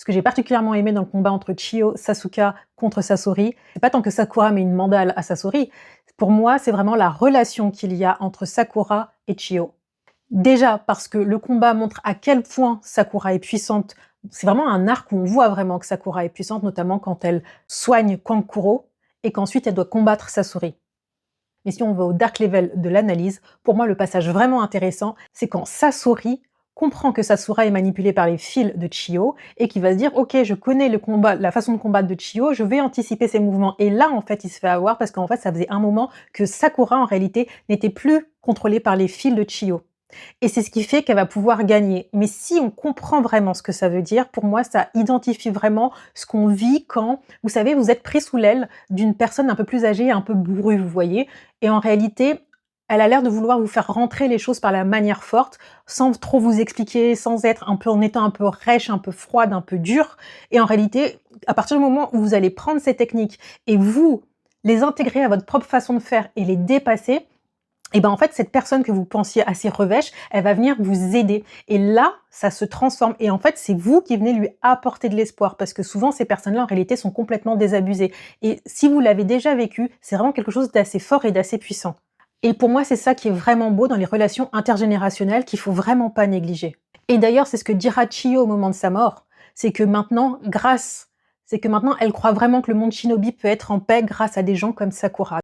ce que j'ai particulièrement aimé dans le combat entre Chiyo, Sasuke contre Sasori, c'est pas tant que Sakura met une mandale à Sasori, pour moi, c'est vraiment la relation qu'il y a entre Sakura et Chiyo. Déjà parce que le combat montre à quel point Sakura est puissante. C'est vraiment un arc où on voit vraiment que Sakura est puissante, notamment quand elle soigne Kankuro et qu'ensuite elle doit combattre Sasori. Mais si on va au dark level de l'analyse, pour moi le passage vraiment intéressant, c'est quand Sasori comprend que Sasura est manipulée par les fils de Chiyo et qui va se dire « Ok, je connais le combat, la façon de combattre de Chiyo, je vais anticiper ses mouvements. » Et là, en fait, il se fait avoir parce qu'en fait, ça faisait un moment que Sakura, en réalité, n'était plus contrôlée par les fils de Chiyo. Et c'est ce qui fait qu'elle va pouvoir gagner. Mais si on comprend vraiment ce que ça veut dire, pour moi, ça identifie vraiment ce qu'on vit quand, vous savez, vous êtes pris sous l'aile d'une personne un peu plus âgée, un peu bourrue, vous voyez. Et en réalité, elle a l'air de vouloir vous faire rentrer les choses par la manière forte, sans trop vous expliquer, sans être un peu, en étant un peu rêche, un peu froide, un peu dure. Et en réalité, à partir du moment où vous allez prendre ces techniques et vous les intégrer à votre propre façon de faire et les dépasser, et ben en fait, cette personne que vous pensiez assez revêche, elle va venir vous aider. Et là, ça se transforme. Et en fait, c'est vous qui venez lui apporter de l'espoir. Parce que souvent, ces personnes-là, en réalité, sont complètement désabusées. Et si vous l'avez déjà vécu, c'est vraiment quelque chose d'assez fort et d'assez puissant. Et pour moi, c'est ça qui est vraiment beau dans les relations intergénérationnelles qu'il faut vraiment pas négliger. Et d'ailleurs, c'est ce que dira Chiyo au moment de sa mort. C'est que maintenant, elle croit vraiment que le monde shinobi peut être en paix grâce à des gens comme Sakura.